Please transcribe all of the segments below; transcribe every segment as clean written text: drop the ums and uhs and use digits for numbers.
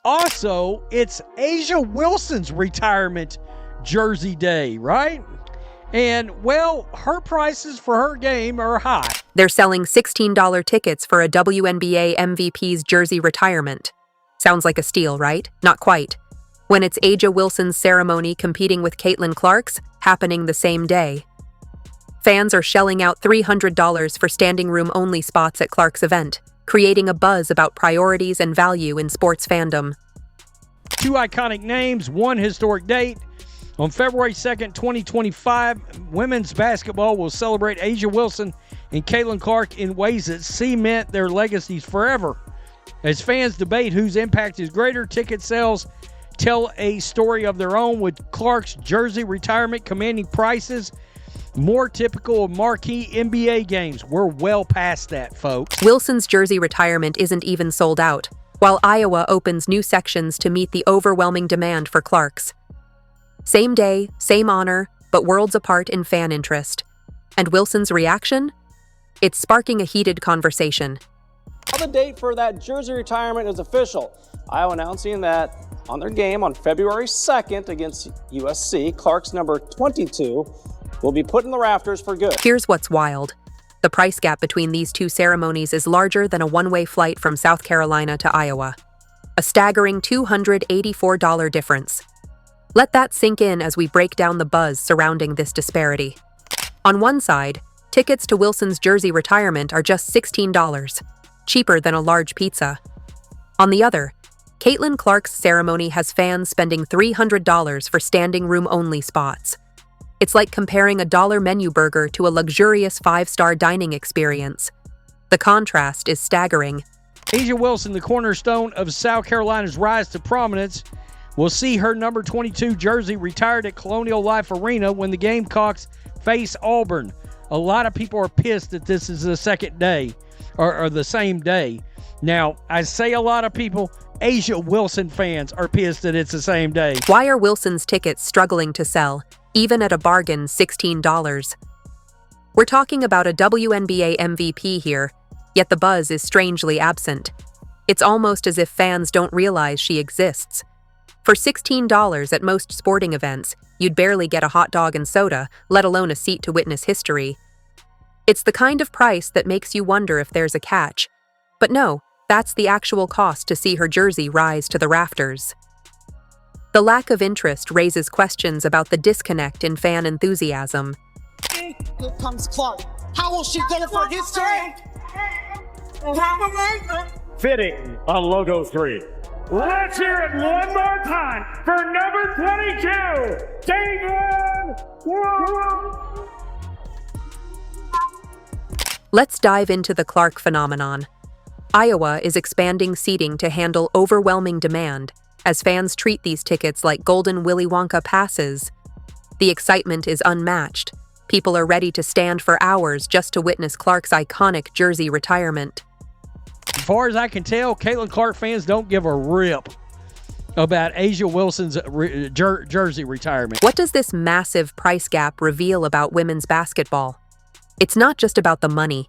Also, it's A'ja Wilson's retirement jersey day, right? And, well, her prices for her game are high. They're selling $16 tickets for a WNBA MVP's jersey retirement. Sounds like a steal, right? Not quite. When it's A'ja Wilson's ceremony competing with Caitlin Clark's, happening the same day. Fans are shelling out $300 for standing room-only spots at Clark's event, creating a buzz about priorities and value in sports fandom. Two iconic names, one historic date. On February 2nd, 2025, women's basketball will celebrate A'ja Wilson and Caitlin Clark in ways that cement their legacies forever. As fans debate whose impact is greater, ticket sales tell a story of their own, with Clark's jersey retirement commanding prices more typical of marquee NBA games. We're well past that, folks. Wilson's jersey retirement isn't even sold out, while Iowa opens new sections to meet the overwhelming demand for Clark's. Same day, same honor, but worlds apart in fan interest. And Wilson's reaction? It's sparking a heated conversation. The date for that jersey retirement is official. Iowa announcing that on their game on February 2nd against USC, Clark's number 22 will be put in the rafters for good. Here's what's wild. The price gap between these two ceremonies is larger than a one-way flight from South Carolina to Iowa. A staggering $284 difference. Let that sink in as we break down the buzz surrounding this disparity. On one side, tickets to Wilson's jersey retirement are just $16, cheaper than a large pizza. On the other, Caitlin Clark's ceremony has fans spending $300 for standing room-only spots. It's like comparing a $1 menu burger to a luxurious 5-star dining experience. The contrast is staggering. A'ja Wilson, the cornerstone of South Carolina's rise to prominence, will see her number 22 jersey retired at Colonial Life Arena when the Gamecocks face Auburn. A lot of people are pissed that this is the second day, or the same day. Now, I say a lot of people, A'ja Wilson fans are pissed that it's the same day. Why are Wilson's tickets struggling to sell, even at a bargain $16? We're talking about a WNBA MVP here, yet the buzz is strangely absent. It's almost as if fans don't realize she exists. For $16 at most sporting events, you'd barely get a hot dog and soda, let alone a seat to witness history. It's the kind of price that makes you wonder if there's a catch. But no, that's the actual cost to see her jersey rise to the rafters. The lack of interest raises questions about the disconnect in fan enthusiasm. Here comes Clark. How will she go for history? Fitting on Logo 3. Let's hear it one more time for number 22, Caitlin Clark. Let's dive into the Clark phenomenon. Iowa is expanding seating to handle overwhelming demand as fans treat these tickets like golden Willy Wonka passes. The excitement is unmatched. People are ready to stand for hours just to witness Clark's iconic jersey retirement. As far as I can tell, Caitlin Clark fans don't give a rip about A'ja Wilson's jersey retirement. What does this massive price gap reveal about women's basketball? It's not just about the money.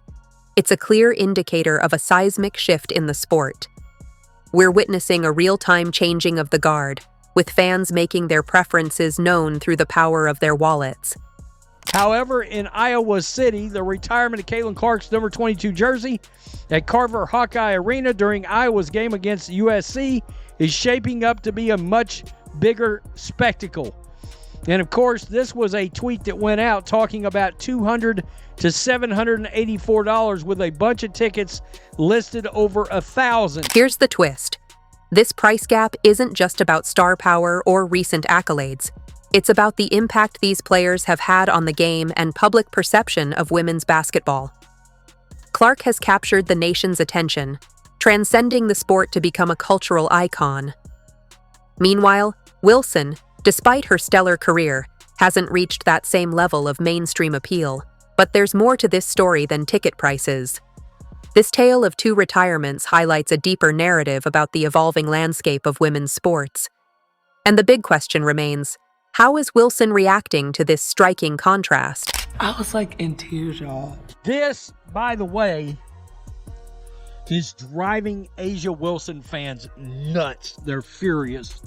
It's a clear indicator of a seismic shift in the sport. We're witnessing a real-time changing of the guard, with fans making their preferences known through the power of their wallets. However, in Iowa City, the retirement of Caitlin Clark's number 22 jersey at Carver Hawkeye Arena during Iowa's game against USC is shaping up to be a much bigger spectacle. And of course, this was a tweet that went out talking about $200 to $784 with a bunch of tickets listed over 1,000. Here's the twist. This price gap isn't just about star power or recent accolades. It's about the impact these players have had on the game and public perception of women's basketball. Clark has captured the nation's attention, transcending the sport to become a cultural icon. Meanwhile, Wilson, despite her stellar career, hasn't reached that same level of mainstream appeal. But there's more to this story than ticket prices. This tale of two retirements highlights a deeper narrative about the evolving landscape of women's sports. And the big question remains, how is Wilson reacting to this striking contrast? I was like in tears, y'all. This, by the way, is driving A'ja Wilson fans nuts. They're furious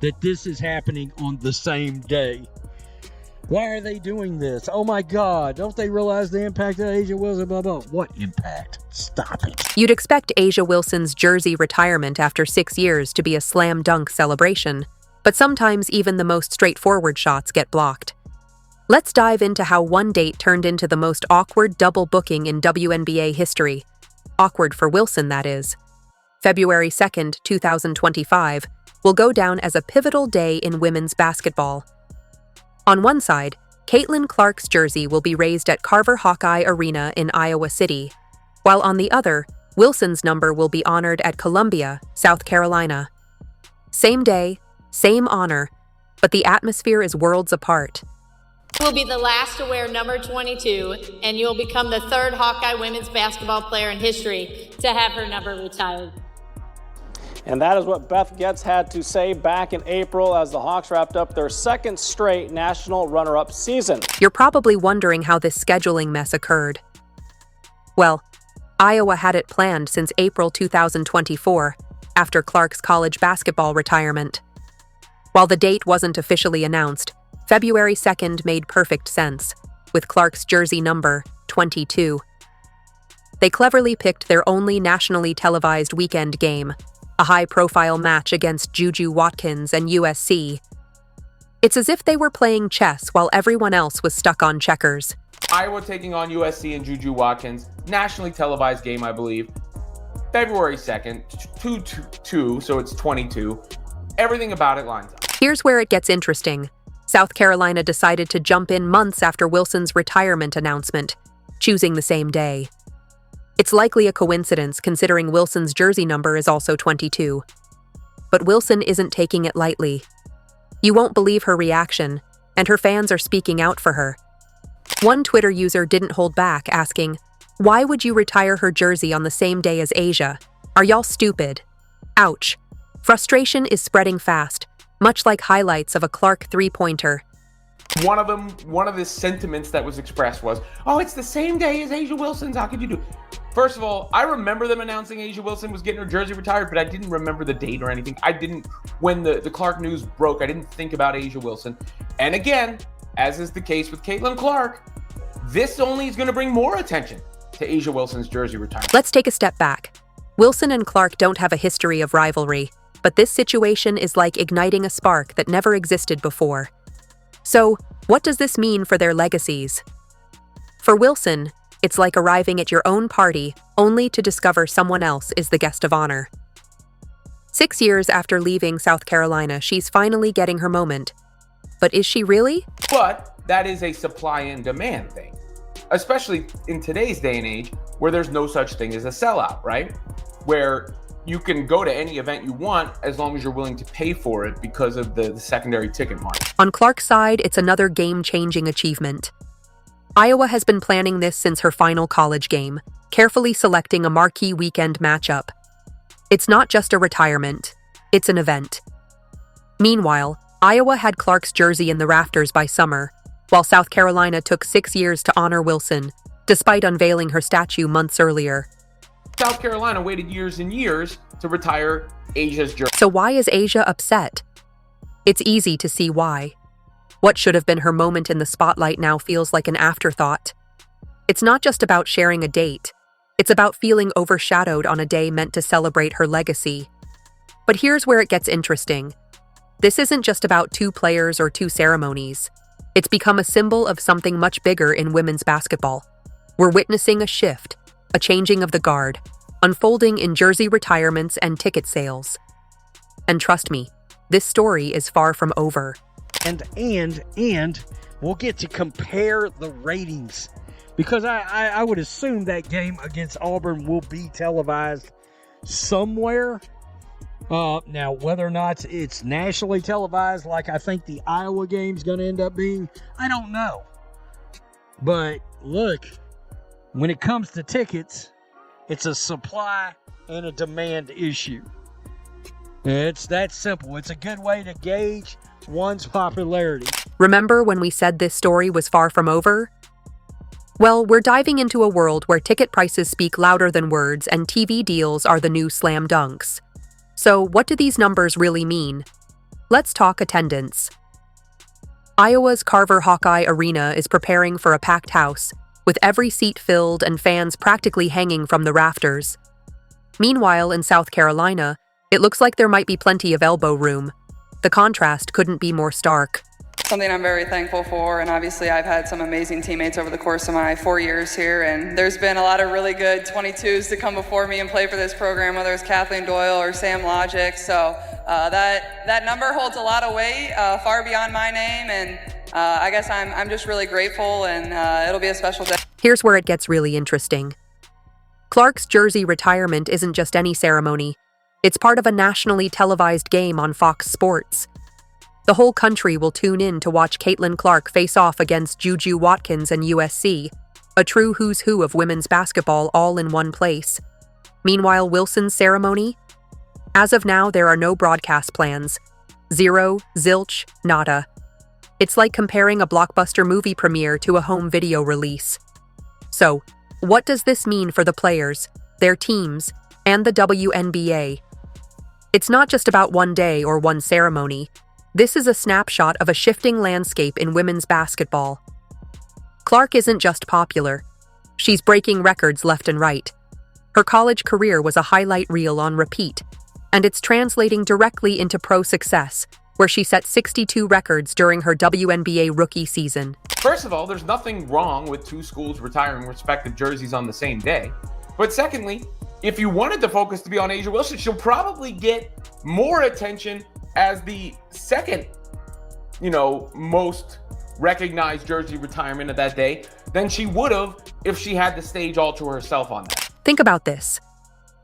that this is happening on the same day. Why are they doing this? Oh my God, don't they realize the impact of A'ja Wilson? Blah, blah. What impact? Stop it. You'd expect A'ja Wilson's jersey retirement after 6 years to be a slam dunk celebration, but sometimes even the most straightforward shots get blocked. Let's dive into how one date turned into the most awkward double booking in WNBA history. Awkward for Wilson, that is. February 2nd, 2025, will go down as a pivotal day in women's basketball. On one side, Caitlin Clark's jersey will be raised at Carver Hawkeye Arena in Iowa City, while on the other, Wilson's number will be honored at Columbia, South Carolina. Same day, same honor, but the atmosphere is worlds apart. You will be the last to wear number 22, and you will become the third Hawkeye women's basketball player in history to have her number retired. And that is what Beth Getz had to say back in April as the Hawks wrapped up their second straight national runner-up season. You're probably wondering how this scheduling mess occurred. Well, Iowa had it planned since April 2024, after Clark's college basketball retirement. While the date wasn't officially announced, February 2nd made perfect sense, with Clark's jersey number, 22. They cleverly picked their only nationally televised weekend game, a high-profile match against Juju Watkins and USC. It's as if they were playing chess while everyone else was stuck on checkers. Iowa taking on USC and Juju Watkins, nationally televised game, I believe. February 2nd, 2-2, so it's 22. Everything about it lines up. Here's where it gets interesting. South Carolina decided to jump in months after Wilson's retirement announcement, choosing the same day. It's likely a coincidence considering Wilson's jersey number is also 22. But Wilson isn't taking it lightly. You won't believe her reaction, and her fans are speaking out for her. One Twitter user didn't hold back, asking, "Why would you retire her jersey on the same day as A'ja? Are y'all stupid?" Ouch. Frustration is spreading fast, much like highlights of a Clark three-pointer. One of the sentiments that was expressed was, "Oh, it's the same day as A'ja Wilson's. How could you do?" First of all, I remember them announcing A'ja Wilson was getting her jersey retired, but I didn't remember the date or anything. When the Clark news broke, I didn't think about A'ja Wilson. And again, as is the case with Caitlin Clark, this only is going to bring more attention to A'ja Wilson's jersey retirement. Let's take a step back. Wilson and Clark don't have a history of rivalry, but this situation is like igniting a spark that never existed before. So, what does this mean for their legacies? For Wilson, it's like arriving at your own party only to discover someone else is the guest of honor. 6 years after leaving South Carolina, she's finally getting her moment. But is she really? But that is a supply and demand thing, especially in today's day and age where there's no such thing as a sellout, right? Where you can go to any event you want as long as you're willing to pay for it because of the secondary ticket market. On Clark's side, it's another game-changing achievement. Iowa has been planning this since her final college game, carefully selecting a marquee weekend matchup. It's not just a retirement, it's an event. Meanwhile, Iowa had Clark's jersey in the rafters by summer, while South Carolina took 6 years to honor Wilson, despite unveiling her statue months earlier. South Carolina waited years and years to retire A'ja's jersey. So why is A'ja upset? It's easy to see why. What should have been her moment in the spotlight now feels like an afterthought. It's not just about sharing a date. It's about feeling overshadowed on a day meant to celebrate her legacy. But here's where it gets interesting. This isn't just about 2 players or 2 ceremonies. It's become a symbol of something much bigger in women's basketball. We're witnessing a shift, a changing of the guard, unfolding in jersey retirements and ticket sales. And trust me, this story is far from over. And we'll get to compare the ratings, because I would assume that game against Auburn will be televised somewhere. Now, whether or not it's nationally televised like I think the Iowa game's going to end up being, I don't know. But look, when it comes to tickets, it's a supply and a demand issue. It's that simple. It's a good way to gauge one's popularity. Remember when we said this story was far from over? Well, we're diving into a world where ticket prices speak louder than words and TV deals are the new slam dunks. So, what do these numbers really mean? Let's talk attendance. Iowa's Carver Hawkeye Arena is preparing for a packed house, with every seat filled and fans practically hanging from the rafters. Meanwhile, in South Carolina, it looks like there might be plenty of elbow room. The contrast couldn't be more stark. Something I'm very thankful for, and obviously I've had some amazing teammates over the course of my 4 years here, and there's been a lot of really good 22s to come before me and play for this program, whether it's Kathleen Doyle or Sam Logic, so that number holds a lot of weight, far beyond my name, and I guess I'm just really grateful, and it'll be a special day. Here's where it gets really interesting. Clark's jersey retirement isn't just any ceremony. It's part of a nationally televised game on Fox Sports. The whole country will tune in to watch Caitlin Clark face off against Juju Watkins and USC, a true who's who of women's basketball all in one place. Meanwhile, Wilson's ceremony? As of now, there are no broadcast plans. Zero, zilch, nada. It's like comparing a blockbuster movie premiere to a home video release. So, what does this mean for the players, their teams, and the WNBA? It's not just about one day or one ceremony. This is a snapshot of a shifting landscape in women's basketball. Clark isn't just popular. She's breaking records left and right. Her college career was a highlight reel on repeat, and it's translating directly into pro success, where she set 62 records during her WNBA rookie season. First of all, there's nothing wrong with two schools retiring respective jerseys on the same day. But secondly, if you wanted the focus to be on A'ja Wilson, she'll probably get more attention as the second, most recognized jersey retirement of that day than she would have if she had the stage all to herself on that. Think about this.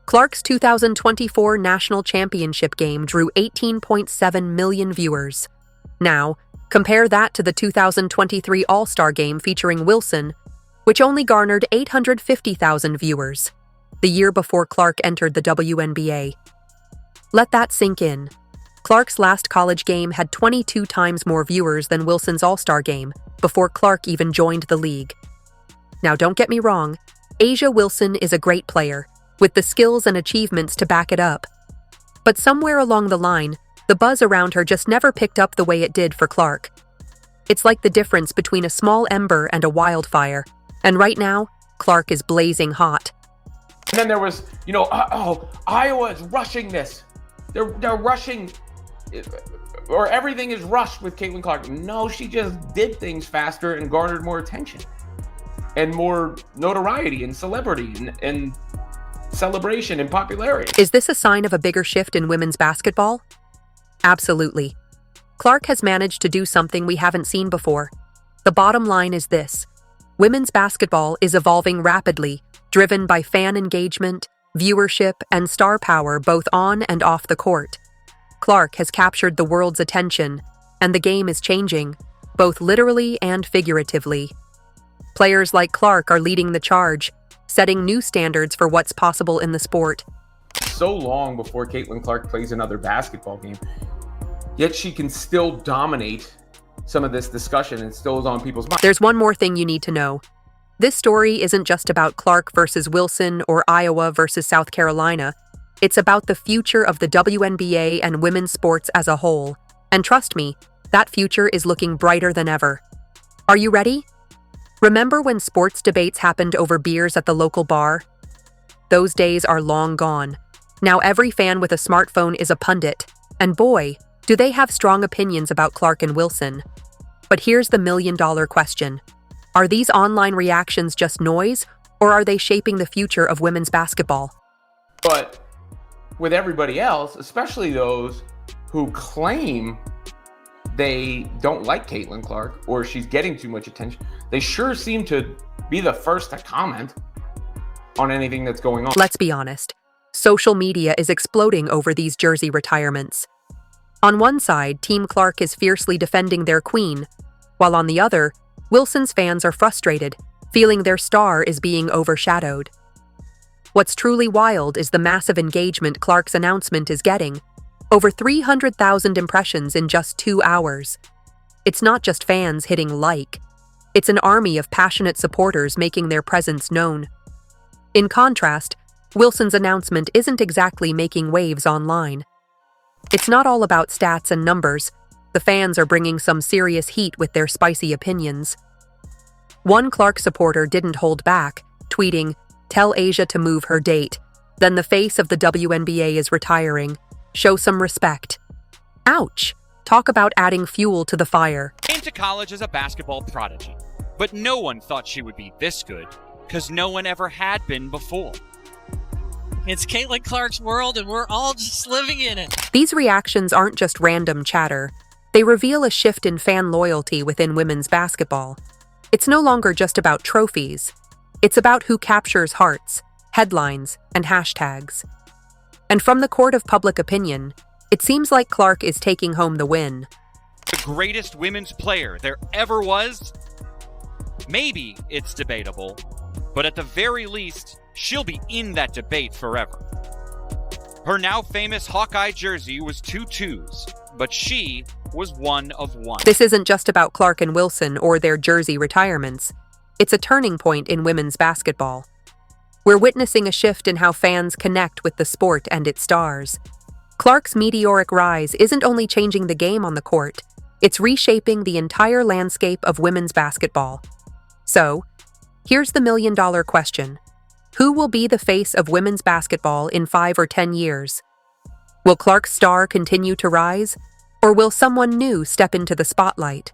Clark's 2024 national championship game drew 18.7 million viewers. Now, compare that to the 2023 All-Star game featuring Wilson, which only garnered 850,000 viewers, the year before Clark entered the WNBA. Let that sink in. Clark's last college game had 22 times more viewers than Wilson's All-Star game, before Clark even joined the league. Now, don't get me wrong, A'ja Wilson is a great player, with the skills and achievements to back it up. But somewhere along the line, the buzz around her just never picked up the way it did for Clark. It's like the difference between a small ember and a wildfire, and right now, Clark is blazing hot. And then there was, Iowa is rushing this. They're rushing, or everything is rushed with Caitlin Clark. No, she just did things faster and garnered more attention and more notoriety and celebrity and celebration and popularity. Is this a sign of a bigger shift in women's basketball? Absolutely. Clark has managed to do something we haven't seen before. The bottom line is this: women's basketball is evolving rapidly, driven by fan engagement, viewership, and star power both on and off the court. Clark has captured the world's attention, and the game is changing, both literally and figuratively. Players like Clark are leading the charge, setting new standards for what's possible in the sport. So long before Caitlin Clark plays another basketball game, yet she can still dominate some of this discussion and still is on people's minds. There's one more thing you need to know. This story isn't just about Clark versus Wilson or Iowa versus South Carolina. It's about the future of the WNBA and women's sports as a whole. And trust me, that future is looking brighter than ever. Are you ready? Remember when sports debates happened over beers at the local bar? Those days are long gone. Now every fan with a smartphone is a pundit. And boy, do they have strong opinions about Clark and Wilson. But here's the million-dollar question. Are these online reactions just noise, or are they shaping the future of women's basketball? But with everybody else, especially those who claim they don't like Caitlin Clark or she's getting too much attention, they sure seem to be the first to comment on anything that's going on. Let's be honest. Social media is exploding over these jersey retirements. On one side, Team Clark is fiercely defending their queen, while on the other, Wilson's fans are frustrated, feeling their star is being overshadowed. What's truly wild is the massive engagement Clark's announcement is getting. Over 300,000 impressions in just 2 hours. It's not just fans hitting like. It's an army of passionate supporters making their presence known. In contrast, Wilson's announcement isn't exactly making waves online. It's not all about stats and numbers. The fans are bringing some serious heat with their spicy opinions. One Clark supporter didn't hold back, tweeting, "Tell Asia to move her date. Then the face of the WNBA is retiring. Show some respect." Ouch! Talk about adding fuel to the fire. Came to college as a basketball prodigy, but no one thought she would be this good, because no one ever had been before. It's Caitlin Clark's world, and we're all just living in it. These reactions aren't just random chatter. They reveal a shift in fan loyalty within women's basketball. It's no longer just about trophies. It's about who captures hearts, headlines, and hashtags. And from the court of public opinion, it seems like Clark is taking home the win. The greatest women's player there ever was? Maybe it's debatable, but at the very least, she'll be in that debate forever. Her now famous Hawkeye jersey was 2 2s, but she was 1 of 1. This isn't just about Clark and Wilson or their jersey retirements. It's a turning point in women's basketball. We're witnessing a shift in how fans connect with the sport and its stars. Clark's meteoric rise isn't only changing the game on the court, it's reshaping the entire landscape of women's basketball. So, here's the million-dollar question. Who will be the face of women's basketball in 5 or 10 years? Will Clark's star continue to rise, or will someone new step into the spotlight?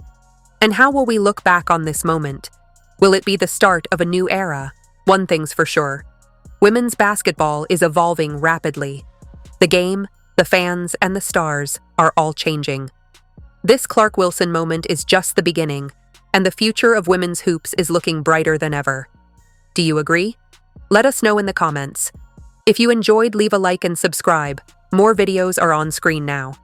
And how will we look back on this moment? Will it be the start of a new era? One thing's for sure. Women's basketball is evolving rapidly. The game, the fans, and the stars are all changing. This Clark Wilson moment is just the beginning, and the future of women's hoops is looking brighter than ever. Do you agree? Let us know in the comments. If you enjoyed, leave a like and subscribe. More videos are on screen now.